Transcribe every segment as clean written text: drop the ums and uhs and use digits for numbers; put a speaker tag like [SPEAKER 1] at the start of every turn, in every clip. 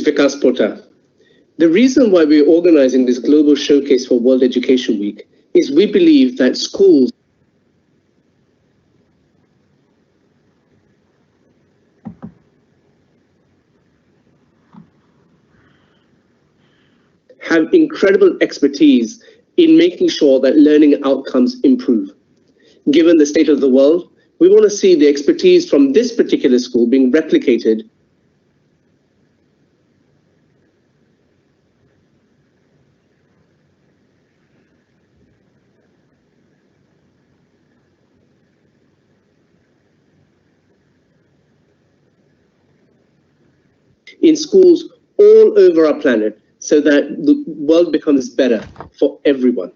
[SPEAKER 1] Vikas Pota. The reason why we're organizing this global showcase for World Education Week is we believe that schools have incredible expertise in making sure that learning outcomes improve. Given the state of the world, we want to see the expertise from this particular school being replicated in schools all over our planet so that the world becomes better for everyone.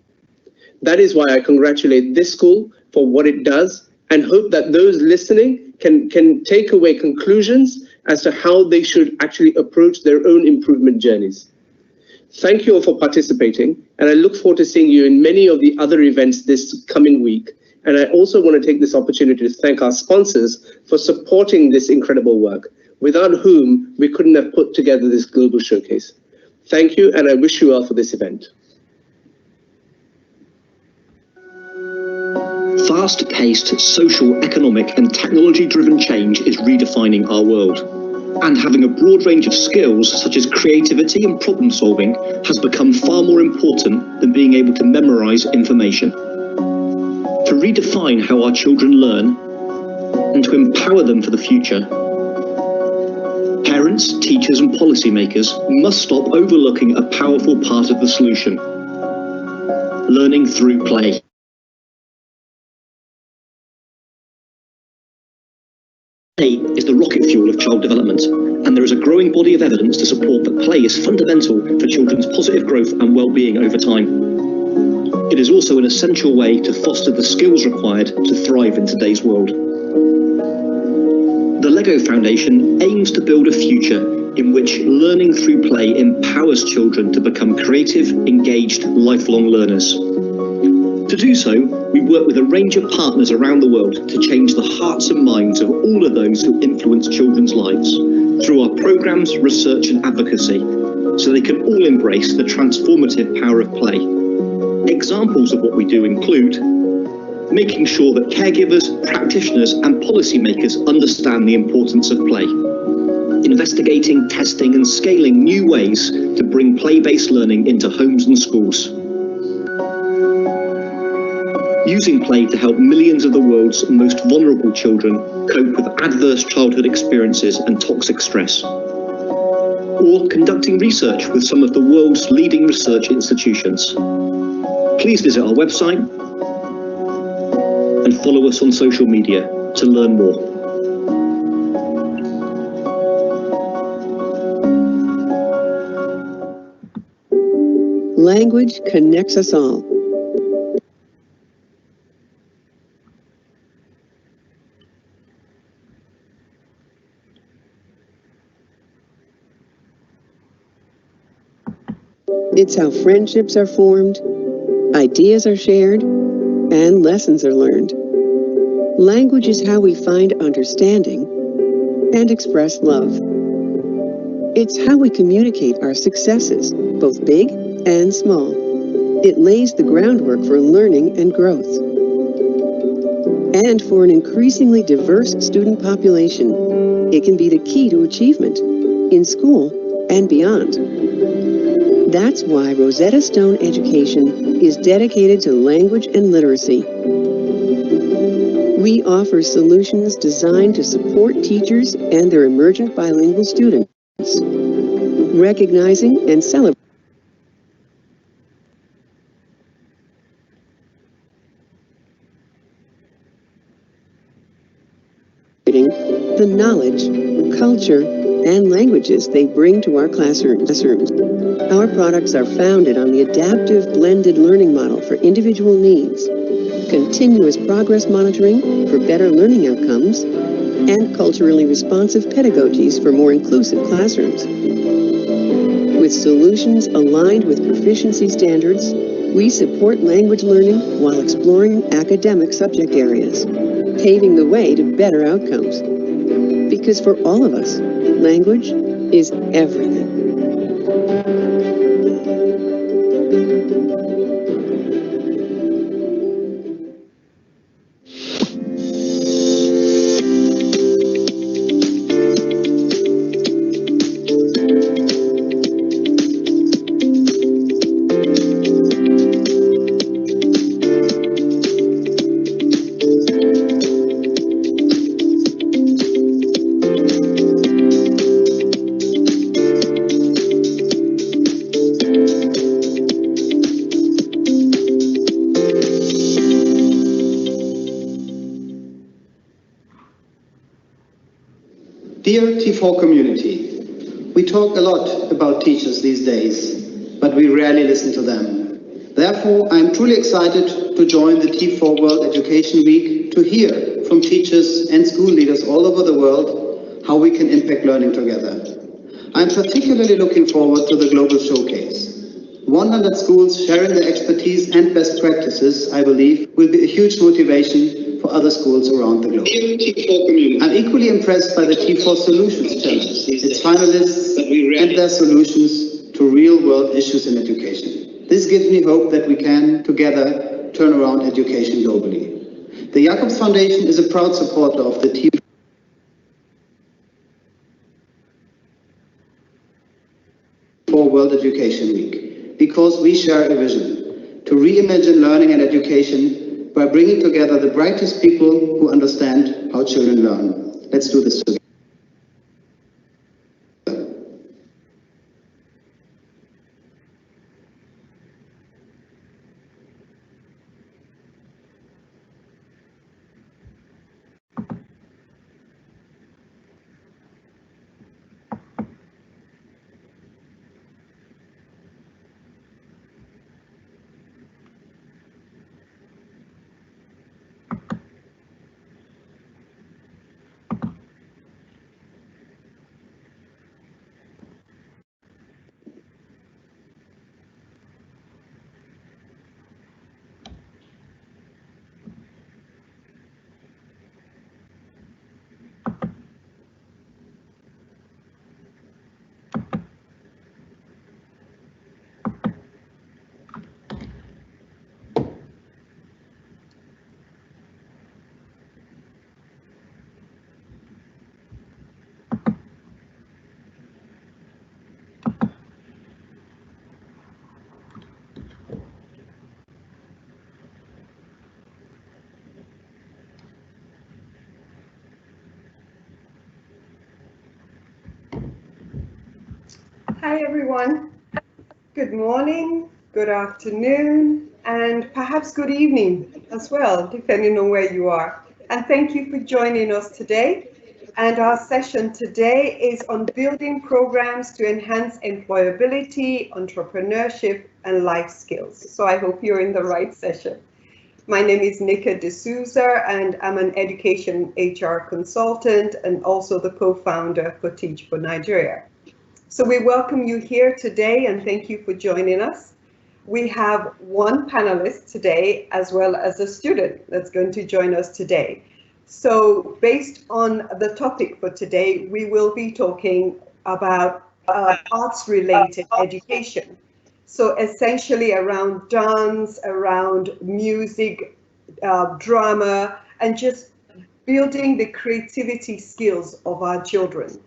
[SPEAKER 1] That is why I congratulate this school for what it does and hope that those listening can take away conclusions as to how they should actually approach their own improvement journeys. Thank you all for participating, and I look forward to seeing you in many of the other events this coming week. And I also want to take this opportunity to thank our sponsors for supporting this incredible work, without whom we couldn't have put together this global showcase. Thank you, and I wish you well for this event.
[SPEAKER 2] Fast-paced social, economic, and technology-driven change is redefining our world. And having a broad range of skills, such as creativity and problem-solving, has become far more important than being able to memorize information. To redefine how our children learn, and to empower them for the future, parents, teachers, and policymakers must stop overlooking a powerful part of the solution: learning through play. Play is the rocket fuel of child development, and there is a growing body of evidence to support that play is fundamental for children's positive growth and well-being over time. It is also an essential way to foster the skills required to thrive in today's world. The LEGO Foundation aims to build a future in which learning through play empowers children to become creative, engaged, lifelong learners. To do so, we work with a range of partners around the world to change the hearts and minds of all of those who influence children's lives through our programs, research, and advocacy, so they can all embrace the transformative power of play. Examples of what we do include making sure that caregivers, practitioners, and policymakers understand the importance of play, investigating, testing, and scaling new ways to bring play-based learning into homes and schools, using play to help millions of the world's most vulnerable children cope with adverse childhood experiences and toxic stress, or conducting research with some of the world's leading research institutions. Please visit our website and follow us on social media to learn more.
[SPEAKER 3] Language connects us all. It's how friendships are formed, ideas are shared, and lessons are learned. Language is how we find understanding and express love. It's how we communicate our successes, both big and small. It lays the groundwork for learning and growth. And for an increasingly diverse student population, it can be the key to achievement in school and beyond. That's why Rosetta Stone Education is dedicated to language and literacy. We offer solutions designed to support teachers and their emergent bilingual students, recognizing and celebrating the knowledge, culture, and languages they bring to our classrooms. Our products are founded on the adaptive blended learning model for individual needs, continuous progress monitoring for better learning outcomes, and culturally responsive pedagogies for more inclusive classrooms. With solutions aligned with proficiency standards, we support language learning while exploring academic subject areas, paving the way to better outcomes. Because for all of us, language is everything.
[SPEAKER 4] Dear T4 community, we talk a lot about teachers these days, but we rarely listen to them. Therefore, I am truly excited to join the T4 World Education Week to hear from teachers and school leaders all over the world how we can impact learning together. I am particularly looking forward to the global showcase. 100 schools sharing their expertise and best practices, I believe, will be a huge motivation for other schools around the globe. I'm equally impressed by the T4 Solutions Challenge, its finalists and their solutions to real-world issues in education. This gives me hope that we can, together, turn around education globally. The Jacobs Foundation is a proud supporter of the T4 World Education Week, because we share a vision to reimagine learning and education by bringing together the brightest people who understand how children learn. Let's do this together.
[SPEAKER 5] Hi everyone, good morning, good afternoon, and perhaps good evening as well, depending on where you are. And thank you for joining us today. And our session today is on building programs to enhance employability, entrepreneurship, and life skills. So I hope you're in the right session. My name is Nika D'Souza, and I'm an education HR consultant and also the co-founder for Teach for Nigeria. So we welcome you here today and thank you for joining us. We have one panelist today as well as a student that's going to join us today. So based on the topic for today, we will be talking about arts-related education. So essentially around dance, around music, drama, and just building the creativity skills of our children.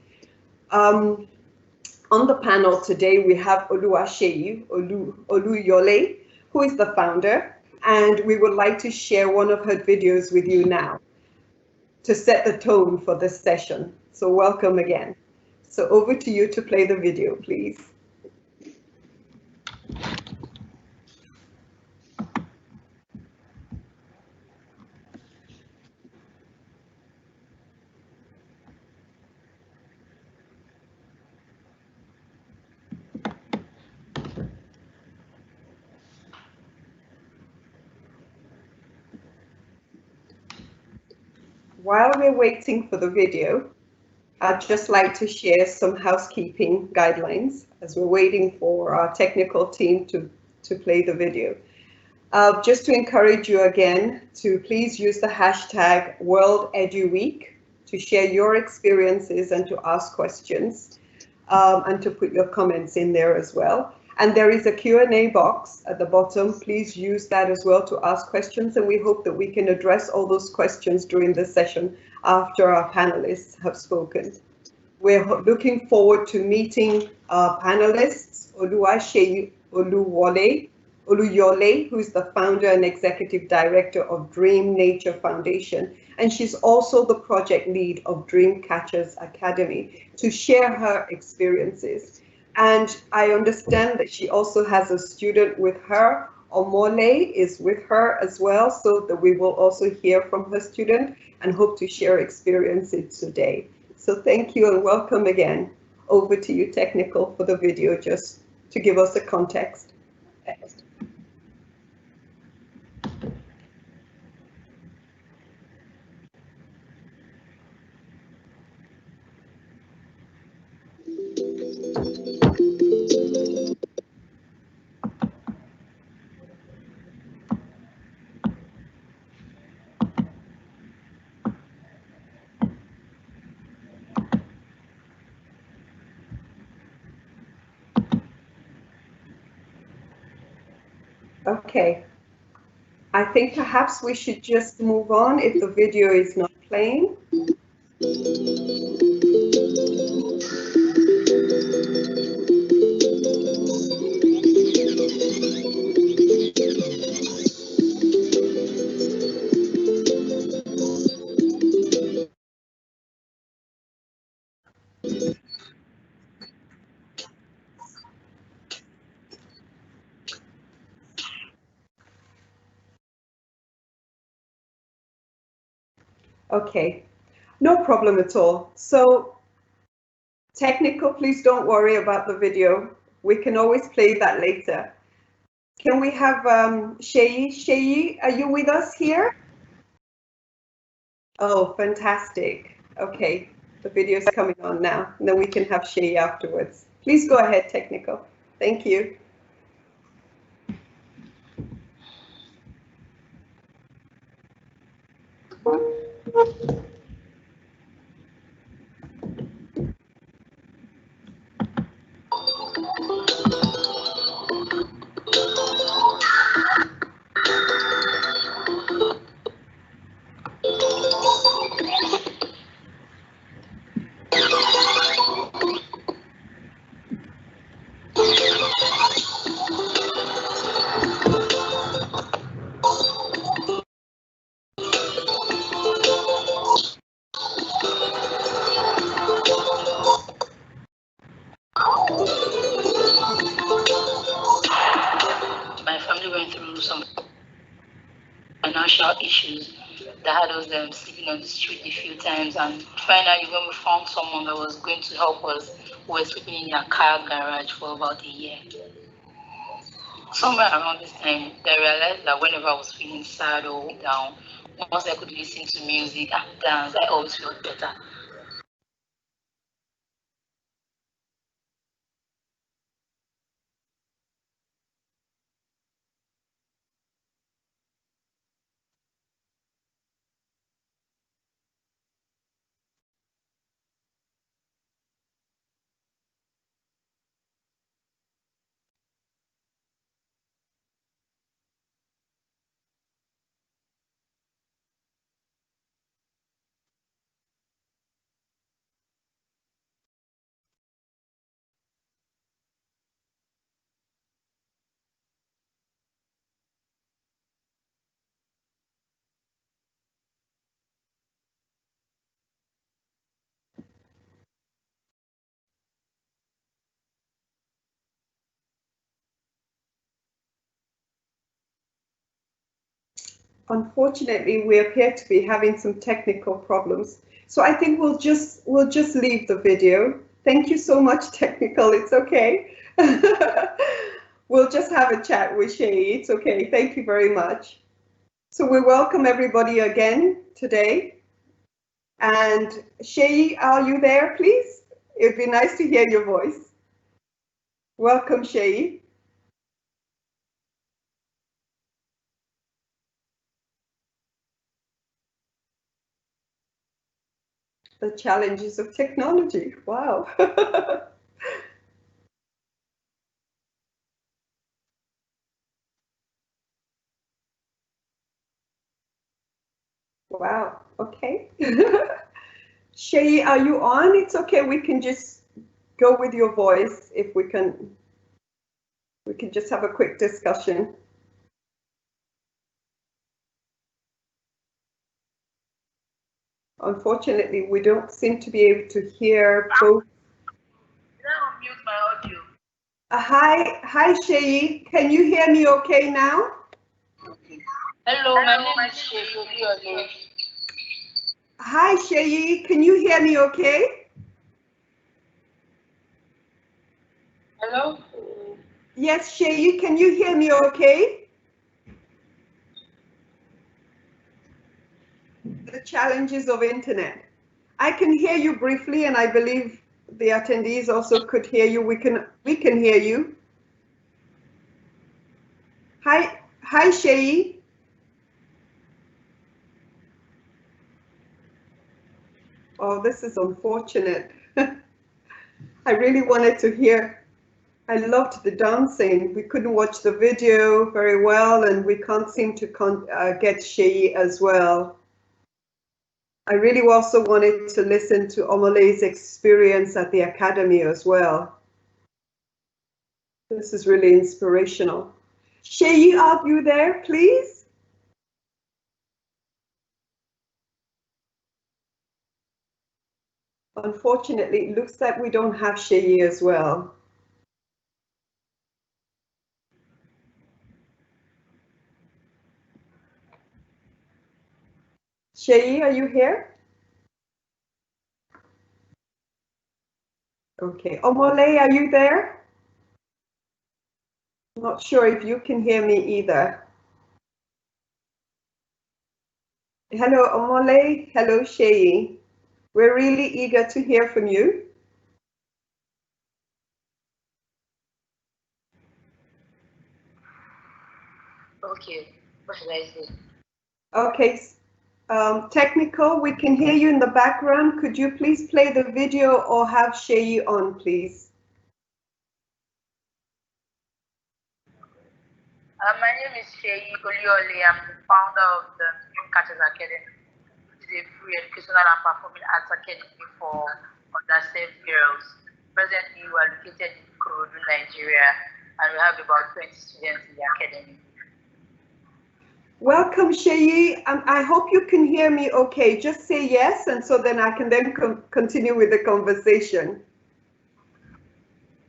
[SPEAKER 5] On the panel today, we have Oluwaseyi Oluyole, who is the founder, and we would like to share one of her videos with you now to set the tone for this session. So welcome again. So over to you to play the video, please. While we're waiting for the video, I'd just like to share some housekeeping guidelines as we're waiting for our technical team to play the video. Just to encourage you again to please use the hashtag WorldEduWeek to share your experiences and to ask questions and to put your comments in there as well. And there is a Q&A box at the bottom. Please use that as well to ask questions, and we hope that we can address all those questions during the session after our panelists have spoken. We're looking forward to meeting our panelists, Oluwaseyi Oluyole, who is the founder and executive director of Dream Nature Foundation, and she's also the project lead of Dreamcatchers Academy, to share her experiences. And I understand that she also has a student with her. Omole is with her as well, so that we will also hear from her student and hope to share experiences today. So thank you and welcome again. Over to you, Technical, for the video, just to give us the context. Okay, I think perhaps we should just move on if the video is not playing. Okay, no problem at all. So, Technical, please don't worry about the video. We can always play that later. Can we have Sheyi? Sheyi, are you with us here? Oh, fantastic. Okay, the video is coming on now, and then we can have Sheyi afterwards. Please go ahead, Technical. Thank you.
[SPEAKER 6] My family went through some financial issues that had us sleeping on the street a few times, and finally when we found someone that was going to help us, we were sleeping in their car garage for about a year. Somewhere around this time, I realized that whenever I was feeling sad or down, once I could listen to music and dance, I always felt better.
[SPEAKER 5] Unfortunately, we appear to be having some technical problems. So I think we'll just leave the video. Thank you so much, Technical. It's okay. We'll just have a chat with Sheyi. It's okay. Thank you very much. So we welcome everybody again today. And Sheyi, are you there, please? It'd be nice to hear your voice. Welcome, Sheyi. The challenges of technology. Wow. Wow. Okay. Sheyi, are you on? It's okay. We can just go with your voice if we can. We can just have a quick discussion. Unfortunately, we don't seem to be able to hear both.
[SPEAKER 6] Now mute my audio.
[SPEAKER 5] Hi, Sheyi. Can you hear me okay now?
[SPEAKER 6] Hello, my name is Sheyi.
[SPEAKER 5] Hi, Shayi. Can you hear me okay?
[SPEAKER 6] Hello?
[SPEAKER 5] Yes, Shayi, can you hear me okay? The challenges of internet. I can hear you briefly, and I believe the attendees also could hear you. We can hear you. Hi, Shayi. Oh, this is unfortunate. I really wanted to hear. I loved the dancing. We couldn't watch the video very well, and we can't seem to get Shayi as well. I really also wanted to listen to Omole's experience at the Academy as well. This is really inspirational. Shayi, are you there, please? Unfortunately, it looks like we don't have Shayi as well. Shayi, are you here? Okay. Omole, are you there? I'm not sure if you can hear me either. Hello, Omole. Hello, Shayi. We're really eager to hear from you.
[SPEAKER 6] Okay, what should I say?
[SPEAKER 5] Okay, technical, we can hear you in the background. Could you please play the video or have Shayi on, please?
[SPEAKER 6] My name is Sheyi Oliole. I'm the founder of the Dreamcatchers Academy, which is a free educational and performing arts academy for underserved girls. Presently, we are located in Ikorodu, Nigeria, and we have about 20 students in the academy.
[SPEAKER 5] Welcome, Shayi. I hope you can hear me okay. Just say yes, and so then I can then continue with the conversation.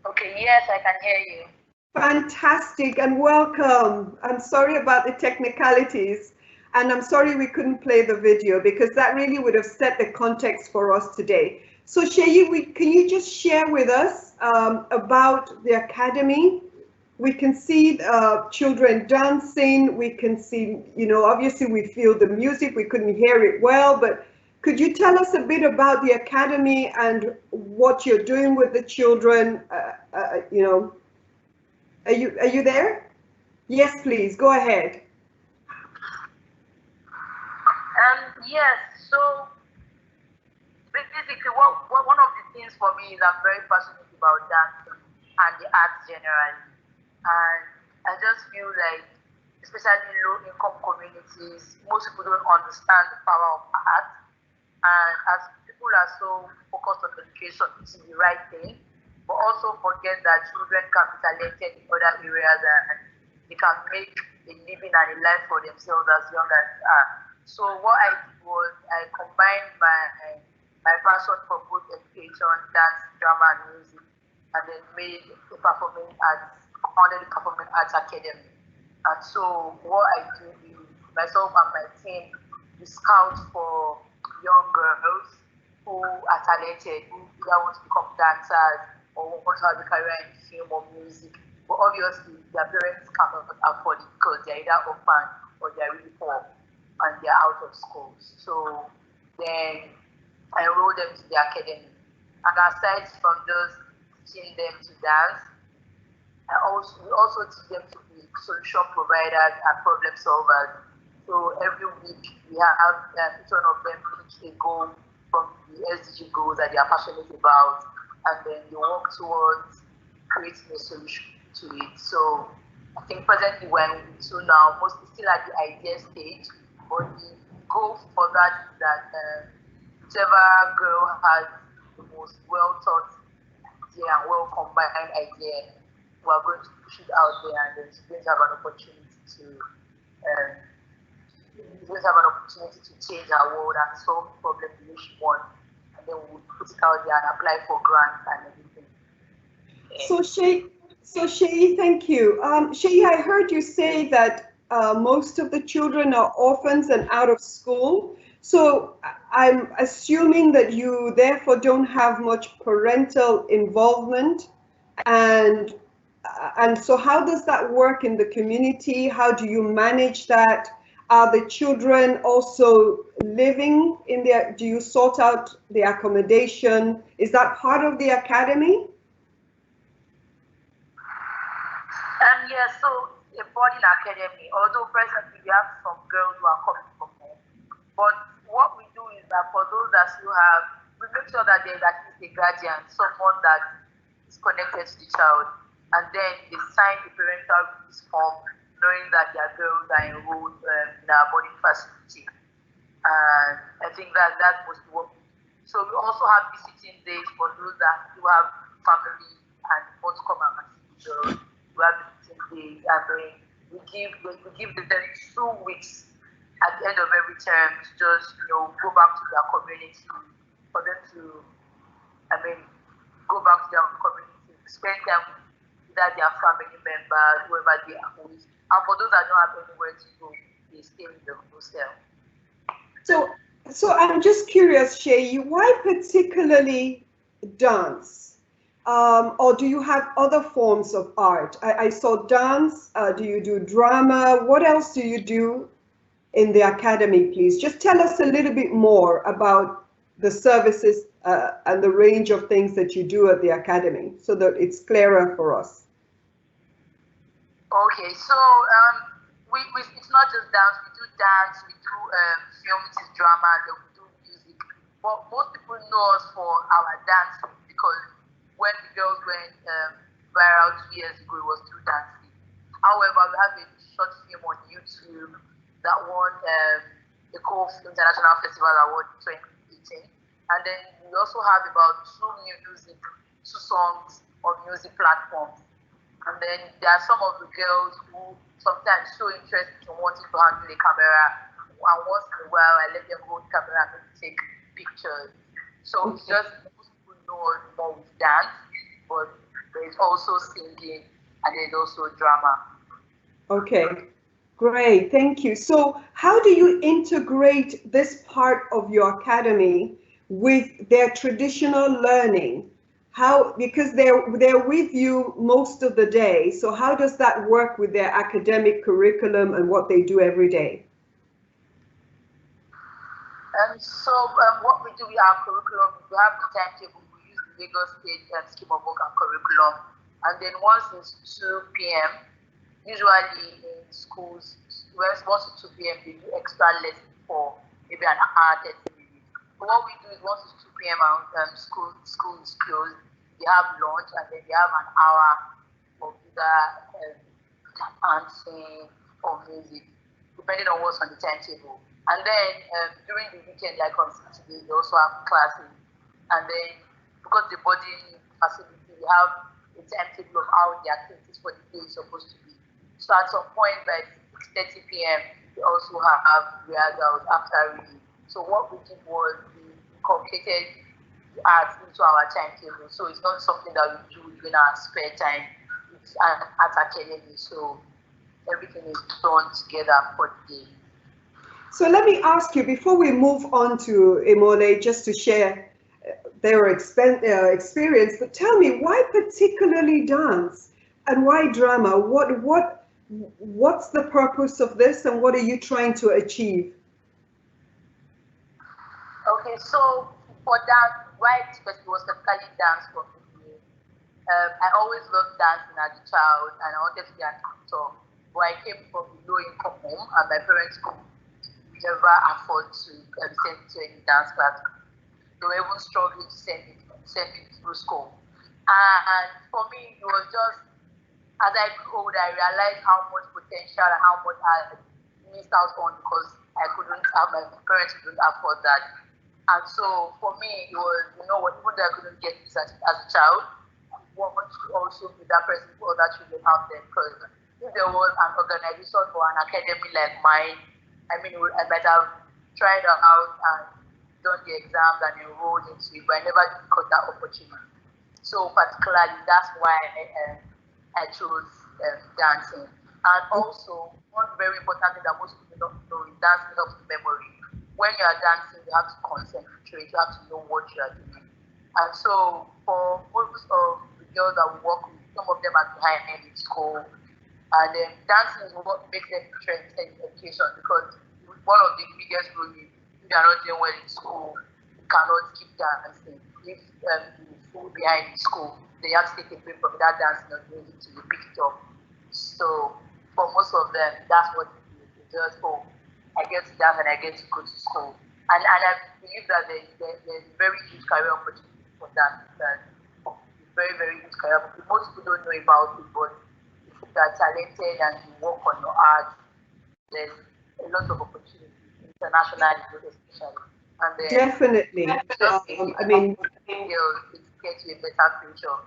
[SPEAKER 6] Okay, yes, I can hear you.
[SPEAKER 5] Fantastic, and welcome. I'm sorry about the technicalities, and I'm sorry we couldn't play the video because that really would have set the context for us today. So Shayi, can you just share with us about the Academy? We can see children dancing, we can see, obviously we feel the music, we couldn't hear it well, but could you tell us a bit about the Academy and what you're doing with the children, Are you there? Yes, please, go ahead.
[SPEAKER 6] Yes, so basically one of the things for me is I'm very passionate about dancing and the arts generally. And I just feel like, especially in low-income communities, most people don't understand the power of art. And as people are so focused on education, which is the right thing, but also forget that children can be talented in other areas and they can make a living and a life for themselves as young as they are. So what I did was I combined my passion for both education, dance, drama, and music, and then made a performing arts, founded the Performing Arts Academy. And so what I do is myself and my team, we scout for young girls who are talented, who either want to become dancers or want to have a career in film or music. But obviously, their parents cannot afford it because they're either orphan or they're really poor and they're out of school. So then I enroll them to the academy. And aside from just teaching them to dance, we also teach them to be solution providers and problem solvers. So every week we have each one of them pick a goal from the SDG goals that they are passionate about, and then they work towards creating a solution to it. So I think presently we're into now mostly still at the idea stage, but the goal for that is that whichever girl has the most well thought idea and well combined idea, we are going to push it out there, and then students have an opportunity to change our world and solve problems the way she wants, and then we'll put it out there and apply for grants and everything.
[SPEAKER 5] So Shayi, thank you. Shayi, I heard you say that most of the children are orphans and out of school. So I'm assuming that you therefore don't have much parental involvement, and so how does that work in the community? How do you manage that? Are the children also living in their, do you sort out the accommodation? Is that part of the academy?
[SPEAKER 6] Yeah, so a boarding academy, although presently we have some girls who are coming from home, but what we do is that for those that still have, we make sure that there's at least a guardian, someone that is connected to the child, and then they sign the parental release form, knowing that their girls are enrolled in our boarding facility. And I think that that's mostly what we do. So we also have visiting days for those that do have family and want to come and see the girls. We have visiting days, and then we give them 2 weeks at the end of every term to just go back to their community, for them to go back to their community, spend time with either their family members, whoever they are with. And for those that don't have anywhere to go, they stay in the hostel.
[SPEAKER 5] So I'm just curious, Shay, why particularly dance? Or do you have other forms of art? I saw dance. Do you do drama? What else do you do in the academy, please? Just tell us a little bit more about the services and the range of things that you do at the academy, so that it's clearer for us.
[SPEAKER 6] Okay, so it's not just dance. We do dance, we do film, which is drama, then we do music. But most people know us for our dancing, because when the girls went viral 2 years ago, it was through dancing. However, we have a short film on YouTube that won the Cove International Festival Award in 2018. And then we also have about two songs on music platforms. And then there are some of the girls who sometimes show interest in wanting to handle a camera, and once in a while I let them hold camera and take pictures. So it's just, most people know us more with dance, but there's also singing and there's also drama.
[SPEAKER 5] Okay, great, thank you. So how do you integrate this part of your academy with their traditional learning? How, because they're with you most of the day, so how does that work with their academic curriculum and what they do every day?
[SPEAKER 6] So what we do with our curriculum, we have the timetable. We use the Lagos State scheme of work and curriculum, and then once it's 2 p.m., usually in schools, once it's 2 p.m., they do extra lessons for maybe an hour, 30 minutes. But what we do is once it's 2 p.m. and school is closed, they have lunch, and then they have an hour of either dancing or music, depending on what's on the timetable. And then during the weekend, like on Saturday, they also have classes. And then because the boarding facility, we have a timetable of how the activities for the day is supposed to be. So at some point by 6:30 p.m., we also have rehearsals after reading. So what we did was we incorporated the arts into our timetable. So it's not something that we do during our spare time. It's an art academy, so everything is done together for the day.
[SPEAKER 5] So let me ask you, before we move on to Imole, just to share their experience, but tell me, why particularly dance and why drama? What's the purpose of this, and what are you trying to achieve?
[SPEAKER 6] Okay, so for that, why it was specifically dance for me? I always loved dancing as a child, and I wanted to be an actor. But I came from a low-income home, and my parents could never afford to send me to any dance class. They were even struggling to send me through school. And for me, it was just, as I grew older, I realized how much potential and how much I missed out on because my parents couldn't afford that. And so for me, it was, even though I couldn't get this as a child, I wanted to also be that person for other children out there. Because if there was an organization or an academy like mine, I might have tried out and done the exams and enrolled into it, but I never got that opportunity. So particularly, that's why I chose dancing. And also, one very important thing that most people don't know is dancing helps memory. when you are dancing, you have to concentrate, you have to know what you are doing. And so for most of the girls that we work with, some of them are behind in school, and then dancing is what makes them interested in education, because one of the biggest rules is if you are not doing well in school, you cannot keep dancing. If you fall behind in school, they have to take a break from that dancing or doing it to you pick it up. So for most of them, that's what it is. It's just, oh, I get to dance and I get to go to school. And I believe that there's very huge career opportunity for that. Very, very huge career opportunity. Most people don't know about it, but if you are talented and you work on your art, there's a lot of opportunity internationally, especially. And then
[SPEAKER 5] Definitely. I mean,
[SPEAKER 6] it gets you a better future.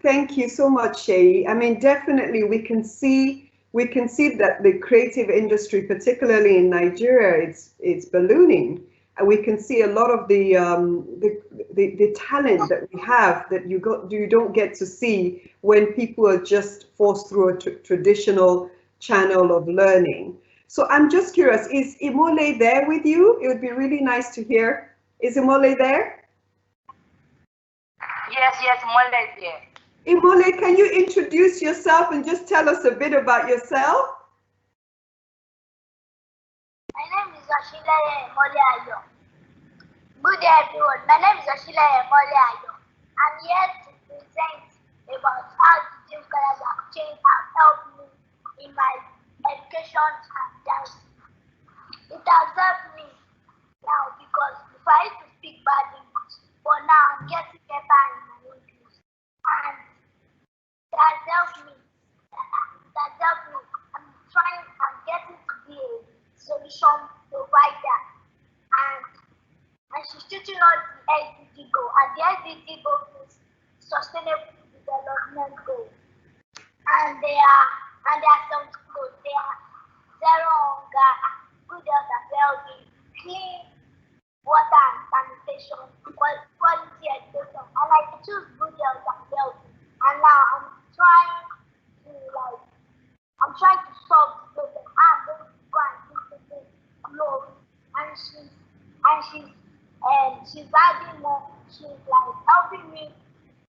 [SPEAKER 5] Thank you so much, Shay. I mean, definitely we can see that the creative industry, particularly in Nigeria, it's ballooning, and we can see a lot of the talent that we have that you don't get to see when people are just forced through a traditional channel of learning. So I'm just curious, is Imole there with you? It would be really nice to hear. Is Imole there?
[SPEAKER 6] Yes, Imole is here.
[SPEAKER 5] Imole, can you introduce yourself and just tell us a bit about yourself?
[SPEAKER 7] My name is Ashila Imole Ayo. Good day, everyone. My name is Ashila Imole Ayo. I'm here to present about how the Dreamcatchers Academy have helped me in my education and dancing. It has helped me now because before I used to speak bad English, but now I'm getting better in my English. And that helped me. I'm getting to be a solution provider. And she's teaching us the SDG goal. And the SDG goal is sustainable development goal. And there are some goals. They are zero hunger, good health and well-being, clean water and sanitation, quality education. And I choose good health and well-being. And now I'm trying to solve the problem. I'm going to go and give the glory. And she's adding more. She's like helping me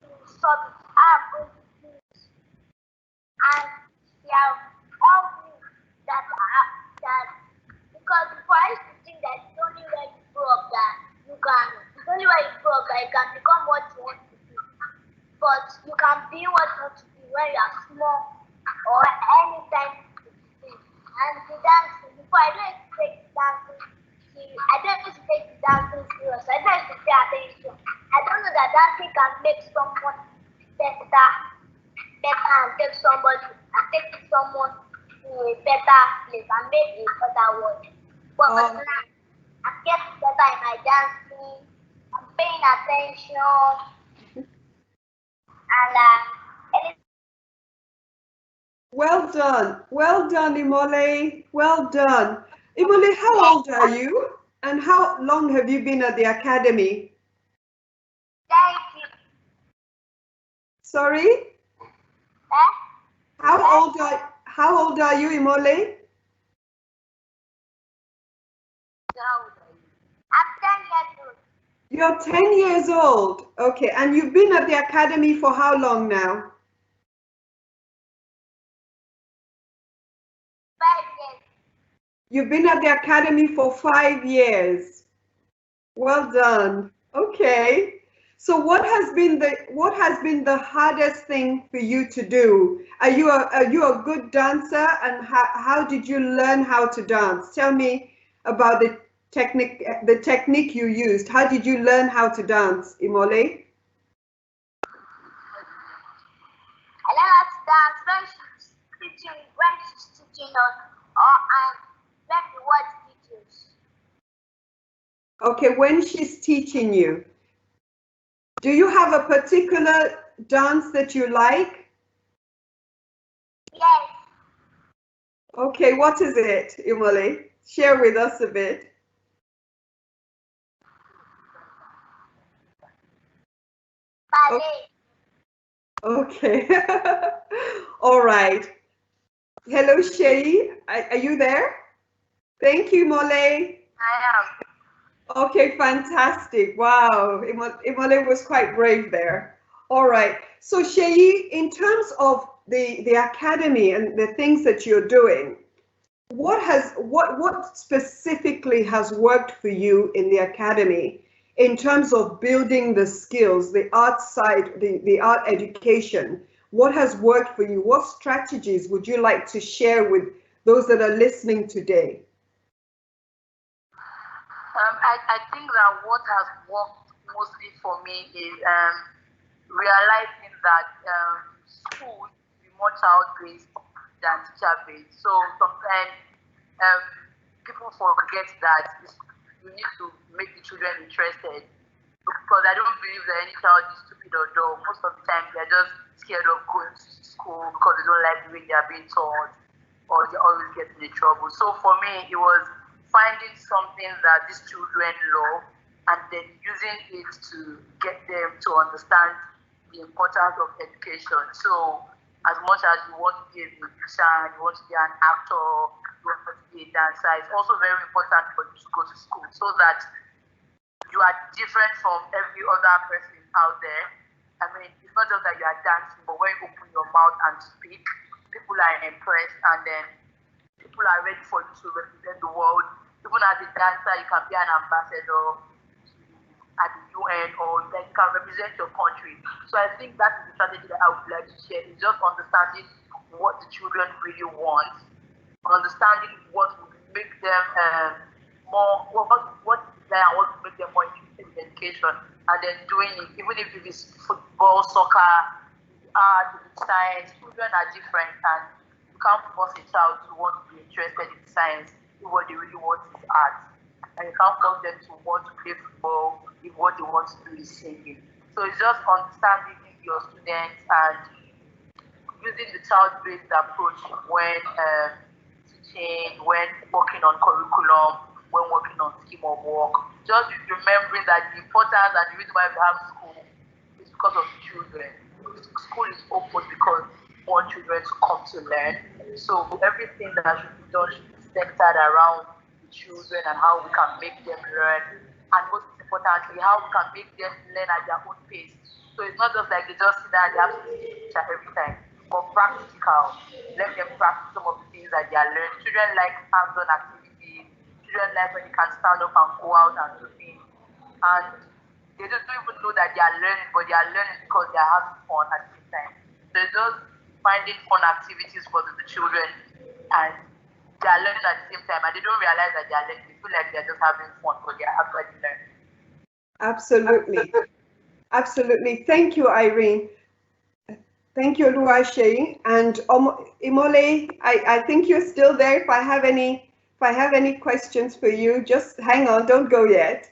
[SPEAKER 7] to solve it. I'm going to do it. And she has helped me that because before I used to think that it's only when you grow up that you can become what you want to be. But you can be what you want to be when you are small or anytime you see. And the dancing, before I don't expect dancing serious. I don't used to take the dancing serious. I don't used to pay attention. I don't know that dancing can make someone better and take someone to a better place and make a better world. But now I'm getting better in my dancing. I'm paying attention. And
[SPEAKER 5] Well done, Imole. Well done. Imole, how old are you? And how long have you been at the academy?
[SPEAKER 7] thank you.
[SPEAKER 5] Sorry? How old are you, Imole?
[SPEAKER 7] I'm 10 years old.
[SPEAKER 5] You're 10 years old. Okay, and you've been at the academy for how long now?
[SPEAKER 7] 5 years.
[SPEAKER 5] You've been at the academy for 5 years. Well done. Okay. So what has been the hardest thing for you to do? Are you a good dancer, and how did you learn how to dance? Tell me about the technique you used. How did you learn how to dance, Imole?
[SPEAKER 7] I learned how to dance when she's teaching us, and when we watch videos.
[SPEAKER 5] Okay, when she's teaching you. Do you have a particular dance that you like?
[SPEAKER 7] Yes.
[SPEAKER 5] Okay, what is it, Imole? Share with us a bit.
[SPEAKER 7] Ballet.
[SPEAKER 5] Okay. All right. Hello, Shay. Are you there? Thank you, Mole.
[SPEAKER 6] I am.
[SPEAKER 5] Okay, fantastic. Wow, Imole was quite brave there. All right. So Sheyi, in terms of the academy and the things that you're doing, what specifically has worked for you in the academy in terms of building the skills, the art side, the art education? What has worked for you? What strategies would you like to share with those that are listening today?
[SPEAKER 6] I think that what has worked mostly for me is realizing that school should be more child-based than teacher-based. So sometimes people forget that you need to make the children interested, because I don't believe that any child is stupid or dull. Most of the time, they're just scared of going to school because they don't like the way they are being taught, or they always get into trouble. So for me, it was finding something that these children love and then using it to get them to understand the importance of education. So as much as you want to be a musician, you want to be an actor, you want to be a dancer, it's also very important for you to go to school so that you are different from every other person out there. I mean, it's not just that you are dancing, but when you open your mouth and speak, people are impressed, and then people are ready for you to represent the world. Even as a dancer, you can be an ambassador at the UN, or then you can represent your country. So I think that is the strategy that I would like to share, is just understanding what the children really want, understanding what will make them more, what they are, what will make them more interested in education, and then doing it, even if it is football, soccer, art, science. Children are different, and you can't force a child to want to be interested in science if what they really want is art. And you can't force them to want to play football if what they want to do is singing. So it's just understanding your students and using the child-based approach when teaching, when working on curriculum, when working on scheme of work. Just remembering that the importance and the reason why we have school is because of the children. School is open because we want children to come to learn. So everything that should be done should be centered around the children and how we can make them learn. And most importantly, how we can make them learn at their own pace. So it's not just like they just sit down and they have to teach the teacher every time, but practical. Let them practice some of the things that they are learning. Children like hands-on activities. Children like when they can stand up and go out and do things. And they don't even know that they are learning, but they are learning because they are having fun at the same time. So it's just finding fun activities for the children, and they are learning at the same time, and they don't realize that they are learning. They feel like they're just having fun, but they are actually learning.
[SPEAKER 5] Absolutely. Absolutely. Thank you, Irene. Thank you, Oluwaseyi. And Imole, I think you're still there. If I have any questions for you, just hang on, don't go yet.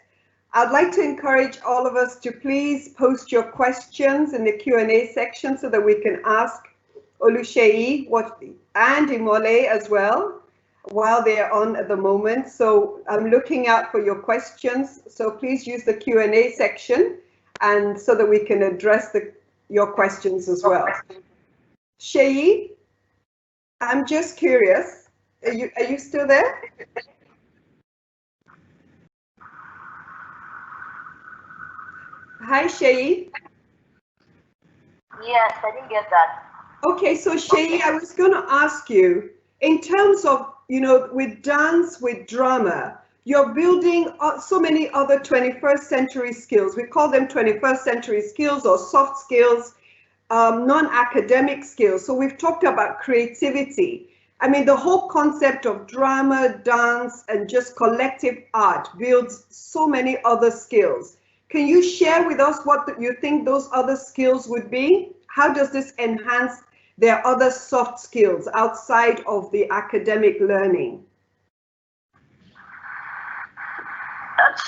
[SPEAKER 5] I'd like to encourage all of us to please post your questions in the Q&A section so that we can ask Oluwaseyi and Imole as well while they're on at the moment. So I'm looking out for your questions. So please use the Q&A section, and so that we can address your questions as well. Sheyi, I'm just curious. Are you still there? Hi, Sheyi.
[SPEAKER 6] Yes, I didn't get that.
[SPEAKER 5] Okay, so Sheyi, I was going to ask you, in terms of, with dance, with drama, you're building so many other 21st century skills. We call them 21st century skills or soft skills, non-academic skills. So we've talked about creativity. I mean, the whole concept of drama, dance, and just collective art builds so many other skills. Can you share with us what you think those other skills would be? How does this enhance their other soft skills outside of the academic learning?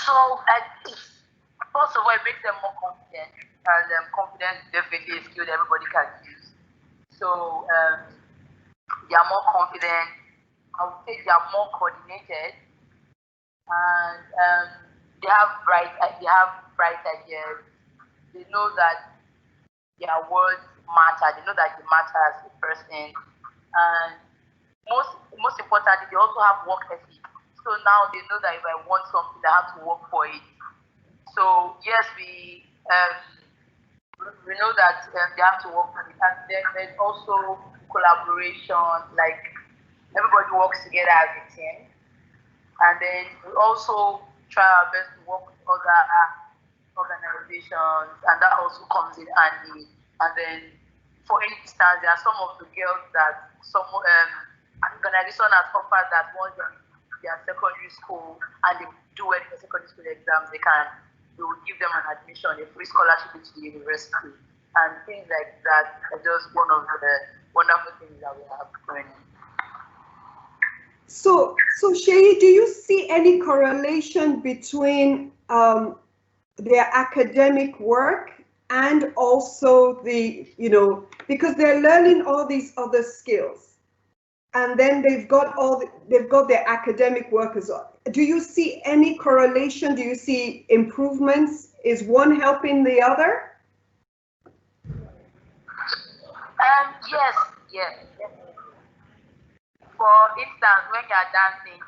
[SPEAKER 6] So, first of all, it makes them more confident, and confidence is definitely a skill that everybody can use. So, they are more confident. I would say they are more coordinated, and they have bright ideas. They know that their words matter. They know that they matter as a person, and most importantly, they also have work ethic. So now they know that if I want something, I have to work for it. So yes, we know that they have to work for it, and then there's also collaboration, like everybody works together as a team, and then we also try our best to work with other organizations, and that also comes in handy. And then, for instance, there are some of the girls that some an organization has offered that once they are secondary school and they do well in the secondary school exams, they will give them an admission, a free scholarship into the university, and things like that are just one of the wonderful things that we have going on.
[SPEAKER 5] So Shay, do you see any correlation between their academic work and also the, because they're learning all these other skills, and then they've got their academic work as well. Do you see any correlation? Do you see improvements? Is one helping the other?
[SPEAKER 6] Yes. For instance, when you are dancing,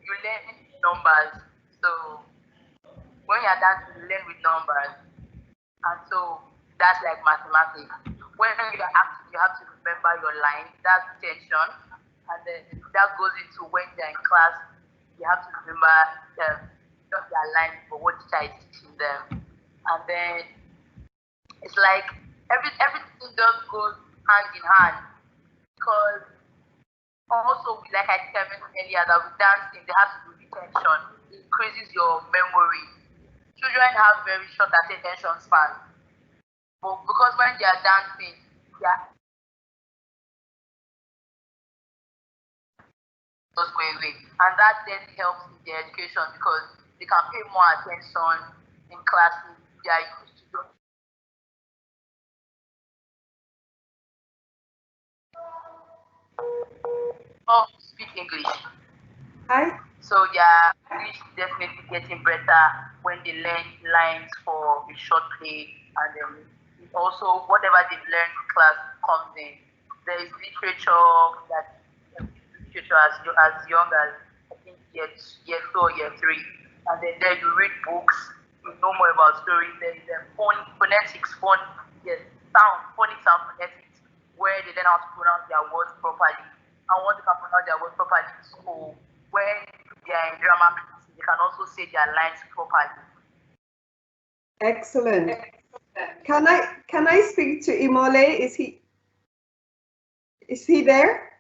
[SPEAKER 6] you learn numbers. So when you are dancing, you learn with numbers, and so that's like mathematics. When you are acting, you have to remember your lines. That's tension, and then that goes into when they're in class. You have to remember just their lines for what teacher is teaching them, and then it's like everything just goes hand in hand, because also, like I mentioned earlier, that with dancing, they have to do retention. It increases your memory. Children have very short attention span, but because when they are dancing, just go away, and that then helps in their education because they can pay more attention in classes. They are used to doing. Speak English.
[SPEAKER 5] Hi.
[SPEAKER 6] So their English is definitely getting better when they learn lines for a short play, and then also whatever they've learned in class comes in. There is literature that literature as young as I think year 2 or year 3, and then there you read books, you know more about stories. There is phonetics, phonics and phonetics, where they learn how to pronounce their words properly. And once they can pronounce their words properly in school, when they are in drama class, they can also say their lines properly.
[SPEAKER 5] Excellent. Can I speak to Imole? Is he there?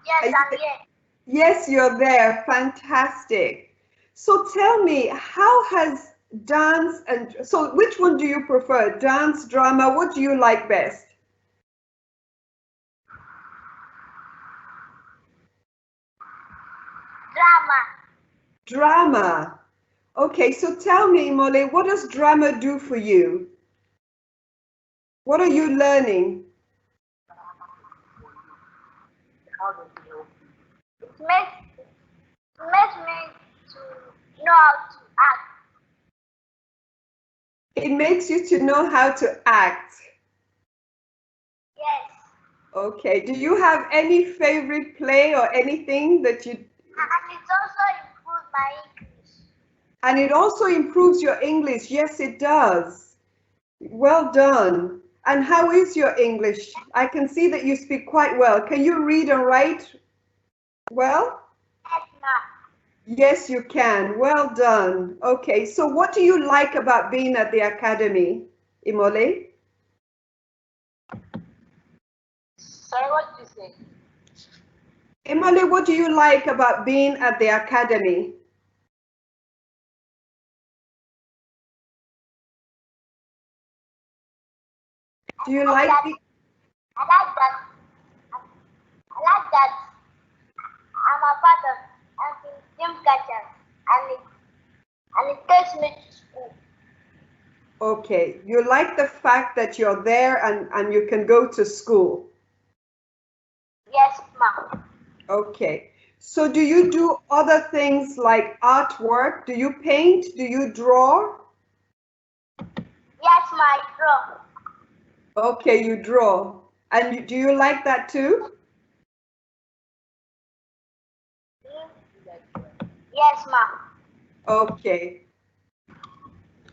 [SPEAKER 7] Yes, I'm here.
[SPEAKER 5] Yes, you're there. Fantastic. So tell me, how has dance so which one do you prefer? Dance, drama, what do you like best?
[SPEAKER 7] Drama.
[SPEAKER 5] Drama. Okay, so tell me, Imole, what does drama do for you? What are you learning?
[SPEAKER 7] It makes me to know how to act.
[SPEAKER 5] It makes you to know how to act.
[SPEAKER 7] Yes.
[SPEAKER 5] Okay, do you have any favorite play or anything that you...
[SPEAKER 7] And it also improves my English.
[SPEAKER 5] And it also improves your English. Yes, it does. Well done. And how is your English? I can see that you speak quite well. Can you read and write well?
[SPEAKER 7] Yes, ma'am.
[SPEAKER 5] Yes, you can. Well done. Okay, so what do you like about being at the academy, Imole?
[SPEAKER 6] Sorry, what did you say?
[SPEAKER 5] Imole, what do you like about being at the academy? Do you like
[SPEAKER 7] I like that I'm a part of Dreamcatchers, and it takes me to school.
[SPEAKER 5] Okay, you like the fact that you're there and you can go to school.
[SPEAKER 7] Yes, ma'am.
[SPEAKER 5] Okay, so do you do other things like artwork? Do you paint? Do you draw?
[SPEAKER 7] Yes, my draw.
[SPEAKER 5] Okay, you draw. And do you like that too?
[SPEAKER 7] Yes, ma'am.
[SPEAKER 5] Okay.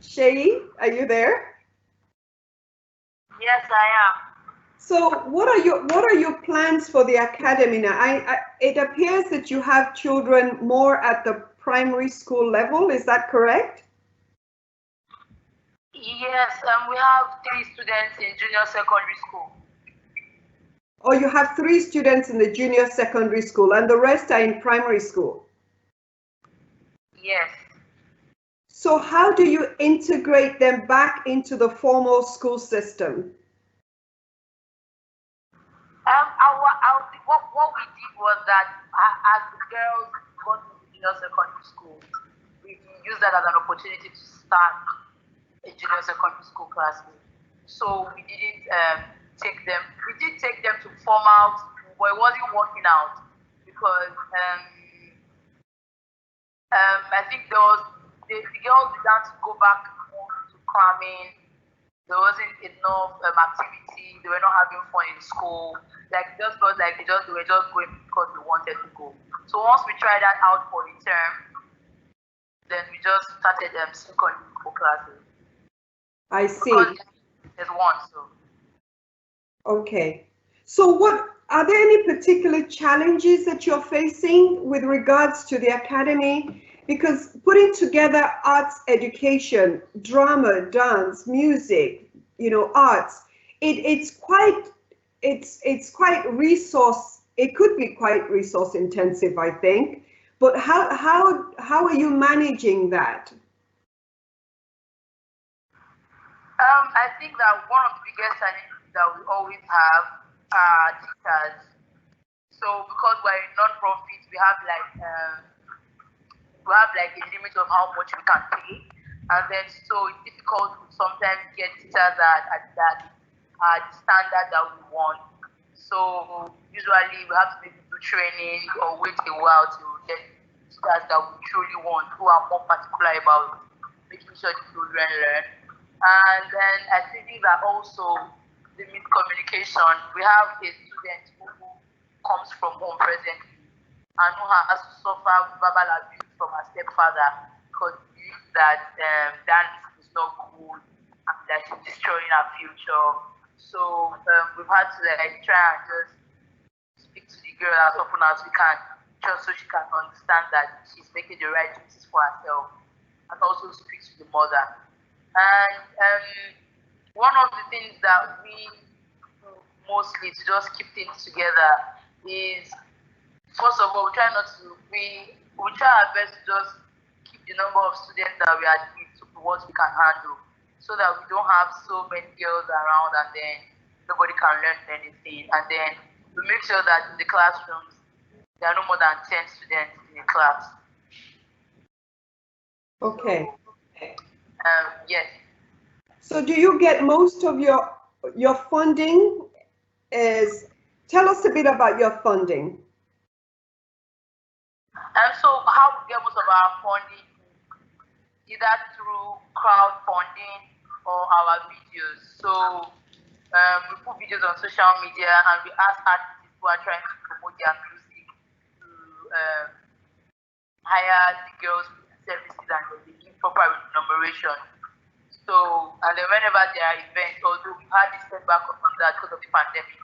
[SPEAKER 5] Shay, are you there?
[SPEAKER 6] Yes, I am.
[SPEAKER 5] So what are your plans for the academy now? It appears that you have children more at the primary school level. Is that correct?
[SPEAKER 6] Yes, we have 3 students in junior secondary school.
[SPEAKER 5] Or you have 3 students in the junior secondary school and the rest are in primary school?
[SPEAKER 6] Yes.
[SPEAKER 5] So how do you integrate them back into the formal school system?
[SPEAKER 6] What we did was that as the girls got into junior secondary school, we used that as an opportunity to start a junior secondary school class. So we didn't take them. We did take them to formal school, but it wasn't working out because I think the girls began to go back home to cramming. There wasn't enough activity. They were not having fun in school. Like just felt like they were just going because they wanted to go. So once we tried that out for a term, then we just started secondary school classes.
[SPEAKER 5] I see.
[SPEAKER 6] Because there's one, so.
[SPEAKER 5] Okay. So what are there any particular challenges that you're facing with regards to the academy? Because putting together arts education, drama, dance, music, arts, it's quite resource. It could be quite resource intensive, I think. But how are you managing that?
[SPEAKER 6] I think that one of the biggest challenges that we always have are teachers. So because we're a non-profit, we have like a limit of how much we can pay, and then so it's difficult to sometimes get teachers at the standard that we want. So usually we have to maybe do training or wait a while to get teachers that we truly want, who are more particular about making sure the children learn. And then I think that also the miscommunication. We have a student who comes from home presently and who has to suffer verbal abuse from her stepfather because he believes that dance is not good and that she's destroying her future. So we've had to try and just speak to the girl as often as we can, just so she can understand that she's making the right choices for herself, and also speak to the mother. And one of the things that we do mostly to just keep things together is, first of all, we try our best to just keep the number of students that we admit to what we can handle, so that we don't have so many girls around and then nobody can learn anything. And then we make sure that in the classrooms there are no more than 10 students in a class.
[SPEAKER 5] Okay.
[SPEAKER 6] Yes.
[SPEAKER 5] So do you get most of your funding? Tell us a bit about your funding.
[SPEAKER 6] So how we get most of our funding, either through crowdfunding or our videos. So we put videos on social media and we ask artists who are trying to promote their music to hire the girls with services and they give proper remuneration. So, and then whenever there are events, although we've had this setback on that because of the pandemic,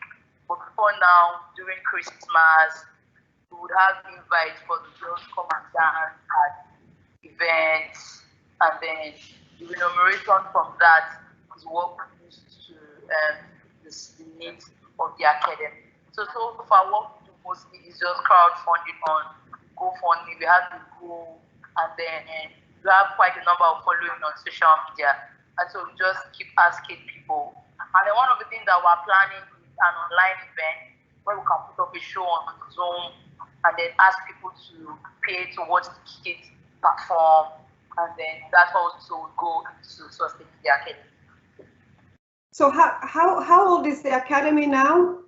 [SPEAKER 6] but before now, during Christmas, we would have invites for the girls to come and dance at events, and then the remuneration from that is what we use to the needs of the academy. So far, what we do mostly is just crowdfunding on GoFundMe. We have the Go, and then we have quite a number of following on social media, and so we just keep asking people. And then one of the things that we're planning is an online event where we can put up a show on Zoom and then ask people to pay to watch the kids perform, and then that also will go to sustain the academy.
[SPEAKER 5] So how old is the academy now,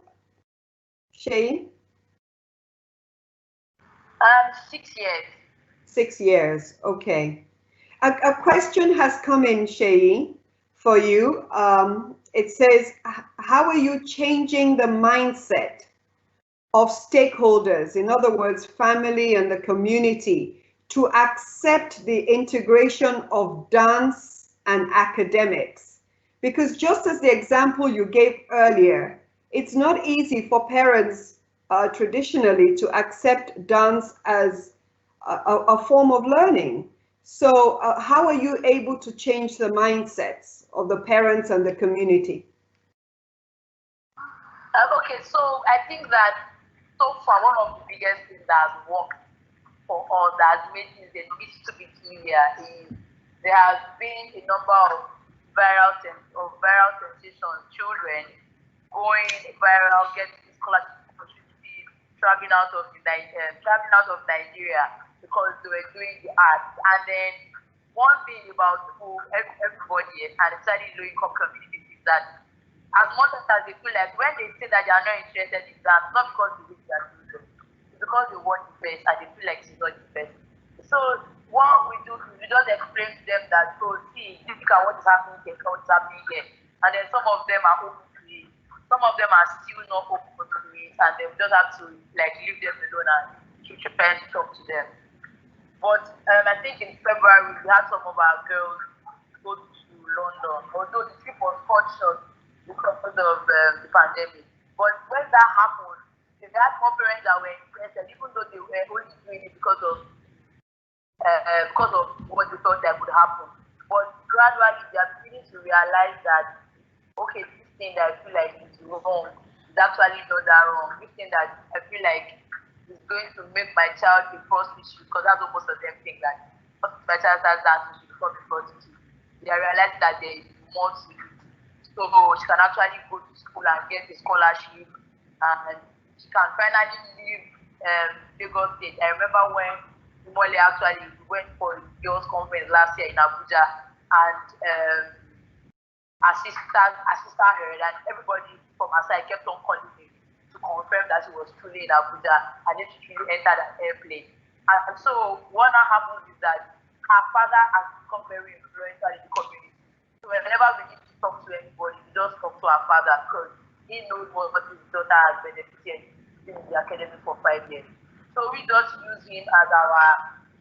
[SPEAKER 5] Shay?
[SPEAKER 6] 6 years.
[SPEAKER 5] 6 years, okay. A question has come in, Shay, for you. It says, how are you changing the mindset of stakeholders, in other words, family and the community, to accept the integration of dance and academics? Because just as the example you gave earlier, it's not easy for parents traditionally to accept dance as a form of learning. So how are you able to change the mindsets of the parents and the community?
[SPEAKER 6] Okay, so I think that so far one of the biggest things that has worked for us, that has made things a bit to be clear, is there has been a number of viral sensations, children going viral, getting scholarship opportunities, traveling out of Nigeria because they were doing the arts. And then one thing about everybody, and especially low-income communities, is that as much as they feel like when they say that they are not interested in that, not because they wish that it's because they want the best and they feel like it's not the best. So what we do is we just explain to them that, so see, look at what is happening here, what is happening here. And then some of them are open to it, some of them are still not open to it, and then we just have to like leave them alone and try to talk to them. But I think in February we had some of our girls go to London, although the trip was cut short because of the pandemic. But when that happened, they had more parents that were interested, even though they were only doing it because of what they thought that would happen. But gradually, they are beginning to realize that, okay, this thing that I feel like is wrong is actually not that wrong. This thing that I feel like is going to make my child a prostitute, because that's what most of them think, that my child starts dancing, she becomes a prostitute. They realize that there is more to it. So she can actually go to school and get a scholarship, and she can finally leave Lagos State. I remember when Mole actually went for a girls' conference last year in Abuja, and her sister heard, and everybody from her side kept on calling me to confirm that she was truly in Abuja and then she truly entered an airplane. And so what now happens is that her father has become very influential in the community. So whenever we need to talk to anybody, we just talk to our father, because he knows what his daughter has benefited in the academy for 5 years. So we just use him as our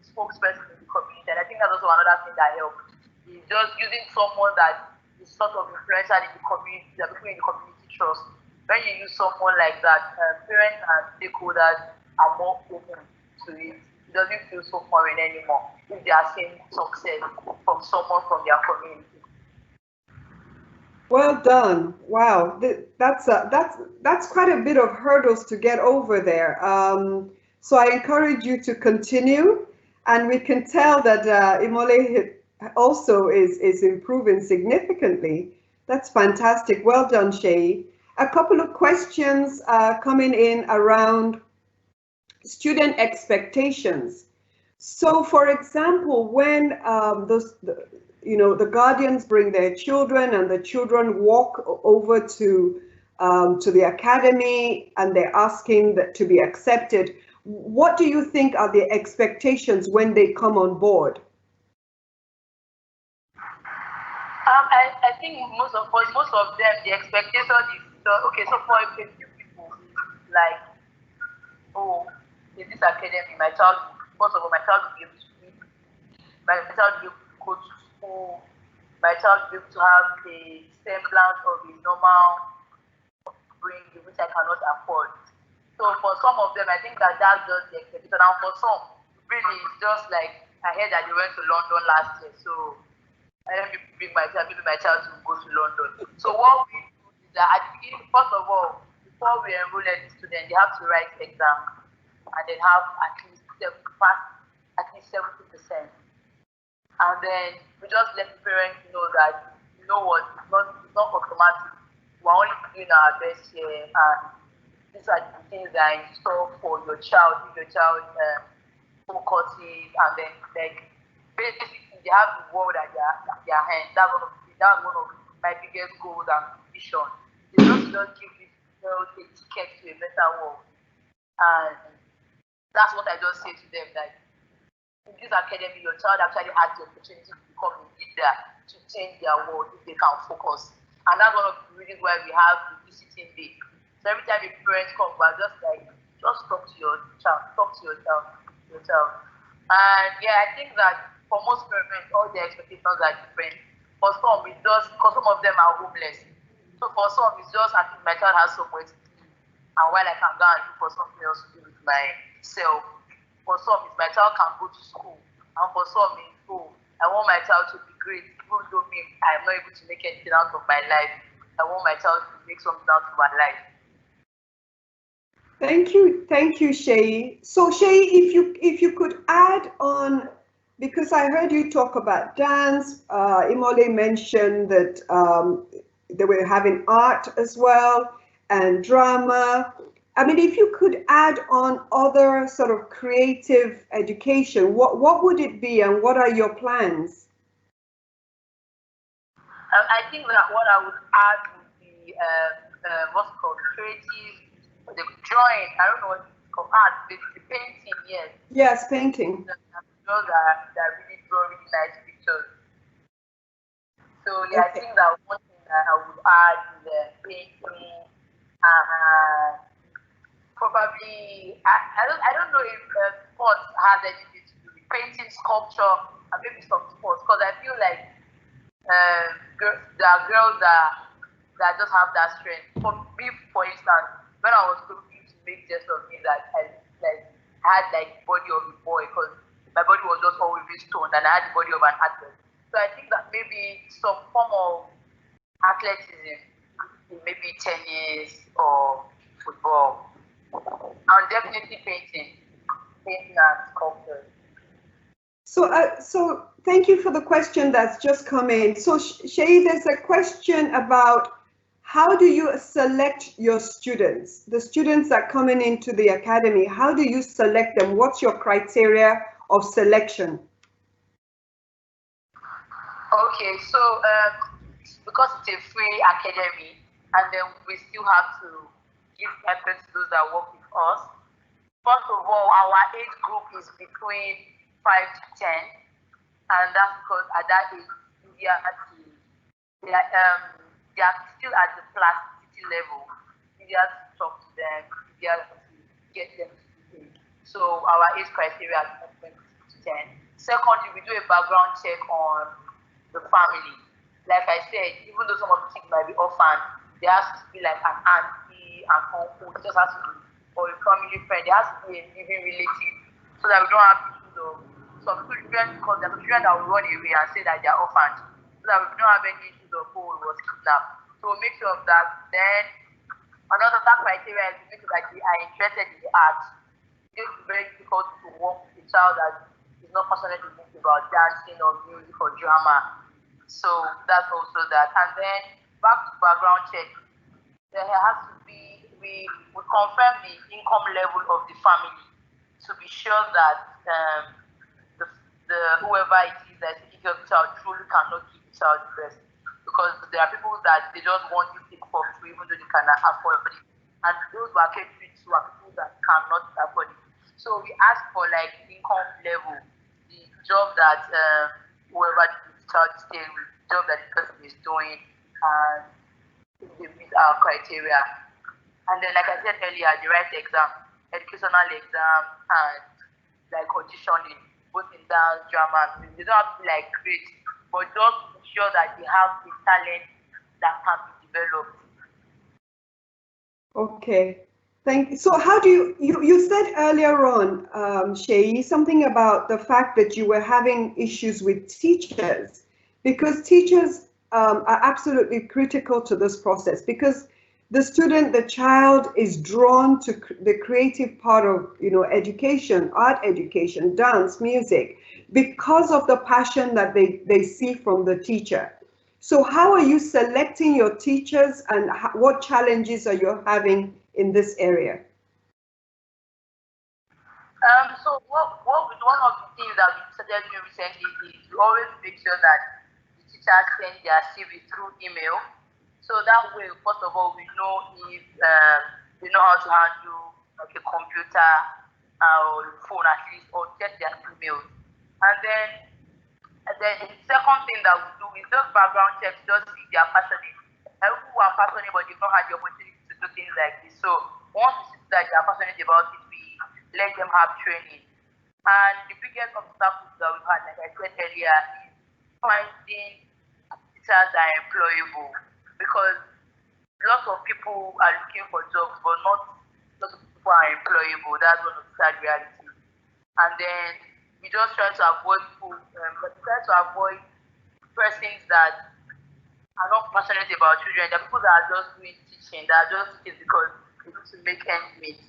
[SPEAKER 6] spokesperson in the community. And I think that's also another thing that helps. Is just using someone that is sort of influential in the community, that people in the community trust. When you use someone like that, parents and stakeholders are more open to it. It doesn't feel so foreign anymore if they are seeing success from someone from their community.
[SPEAKER 5] Well done. Wow, that's quite a bit of hurdles to get over there. So I encourage you to continue, and we can tell that Imole also is improving significantly. That's fantastic. Well done, Shay. A couple of questions coming in around student expectations. So, for example, when the guardians bring their children and the children walk over to the academy and they're asking that to be accepted, what do you think are the expectations when they come on board?
[SPEAKER 6] I think most of them, the expectation is okay. So for a few people, like, oh, in this academy, my child will be able to read, my child will be able to go to school, my child will be able to have a semblance of a normal upbringing, which I cannot afford. So for some of them, I think that's just the expectation. And for some, really, it's just like, I heard that they went to London last year, so let me bring my child, maybe my child will go to London. So what we do is that at the beginning, first of all, before we enroll any student, they have to write exam and then have at least 70%. And then we just let the parents know that, you know what, it's not automatic. We're only doing our best here, and these are the things that are in store for your child, if your child focuses, and then like basically they have the world at their hands. That's one of my biggest goals and vision. They don't give this girl a ticket to a better world. And that's what I just say to them, that in this academy, your child actually has the opportunity to become a leader, to change their world if they can focus. And that's one of the reasons why we have the visiting day. So every time the parents come, we're just like, just talk to your child, And yeah, I think that for most parents, all their expectations are different. For some, it's just because some of them are homeless. So for some, it's just I think my child has somewhere to be, and while I can go and look for something else to do with myself. For some, it's my child can go to school, and for some, it's oh, I want my child to be great, even though me, I'm not able to make anything out of my life. I want my child to make something out of my life.
[SPEAKER 5] Thank you, Shay. So Shay, if you could add on, because I heard you talk about dance. Imole mentioned that they were having art as well and drama. I mean, if you could add on other sort of creative education, what would it be, and what are your plans?
[SPEAKER 6] I think that what I would add would be what's called creative, the drawing. I don't know what it's called, art, the painting. Yes.
[SPEAKER 5] Yes, painting.
[SPEAKER 6] Those that really draw really nice pictures. So yeah, I think that one thing that I would add is painting. Probably I don't know if sports has anything to do with painting, sculpture, and maybe some sports, because I feel like there are girls that just have that strength. For me, for instance, when I was looking to make just of me that I had like body of a boy, because my body was just always toned, and I had the body of an athlete. So I think that maybe some form of athleticism, maybe tennis or football, and definitely painting and sculpture.
[SPEAKER 5] So thank you for the question that's just come in. So Shay, there's a question about how do you select your students, the students that are coming into the academy? How do you select them? What's your criteria of selection?
[SPEAKER 6] Okay, so because it's a free academy, and then we still have to give preference to those that work with us. First of all, our age group is between 5 to 10, and that's because at that age, they are still at the plasticity level. You have to talk to them, you have to get them to behave. So our age criteria is from 6 to 10. Secondly, we do a background check on the family. Like I said, even though some of the kids might be orphaned, there has to be like an auntie, an uncle, it just has to be, or a family friend, there has to be a living relative, so that we don't have issues of some children, because there are some children that will run away and say that they are orphaned, so that we don't have any issues of who was kidnapped. So we'll make sure of that. Then another criteria is because like they are interested in the arts. It's very difficult to work with a child that is not passionate about dancing or music or drama. So that's also that. And then back to background check, there has to be, we confirm the income level of the family to be sure that the whoever it is that is taking care of the child truly cannot give the child the breast. Because there are people that they just want to take for free even though they cannot afford it. And those who are catering to are people that cannot afford it. So we ask for like income level, the job that whoever the child is staying with, the job that the person is doing, and they meet our criteria. And then, like I said earlier, the right exam, educational exam, and like auditioning, both in dance, drama, and they don't have to be like great, but just ensure that they have the talent that can be developed.
[SPEAKER 5] Okay. Thank you. So how do you said earlier on, Shay, something about the fact that you were having issues with teachers, because teachers are absolutely critical to this process, because the child is drawn to the creative part of, education, art education, dance, music, because of the passion that they see from the teacher. So how are you selecting your teachers, and what challenges are you having in this area?
[SPEAKER 6] So one of the things that we started doing recently is we always make sure that the teachers send their CV through email. So that way, first of all, we know if they know how to handle like a computer or phone at least, or check their emails. And then the second thing that we do is just background checks, just see if they are passionate. And people who are passionate but they've not had the opportunity to do things like this. So once we see that they are passionate about it, we let them have training. And the biggest obstacle that we've had, like I said earlier, is finding teachers that are employable, because lots of people are looking for jobs, but not lots of people are employable. That's one of the sad realities. And then we just try to avoid persons that are not passionate about children. There are people that are just doing teaching, that are just teaching because they need to make ends meet.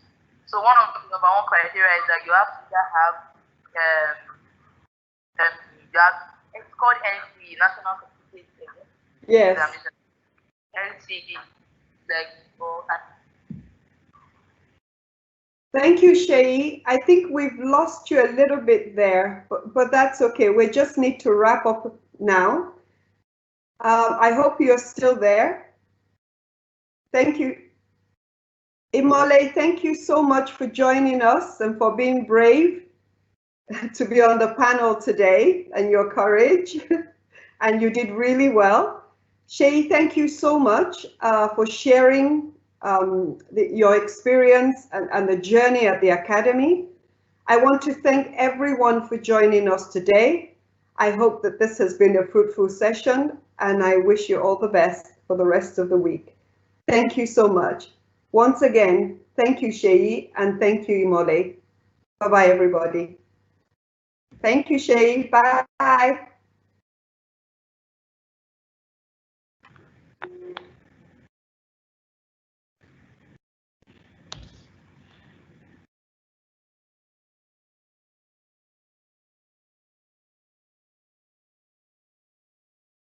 [SPEAKER 6] So one of the number one criteria is that you have to have it's called NCE, National Certificate Examination. NCE, like
[SPEAKER 5] Thank you, Shei. I think we've lost you a little bit there, but that's okay. We just need to wrap up now. I hope you're still there. Thank you. Imole, thank you so much for joining us and for being brave to be on the panel today, and your courage. And you did really well. Shei, thank you so much for sharing your experience and the journey at the Academy. I want to thank everyone for joining us today. I hope that this has been a fruitful session, and I wish you all the best for the rest of the week. Thank you so much. Once again, thank you, Shei, and thank you, Imole. Bye-bye, everybody. Thank you, Shei. Bye.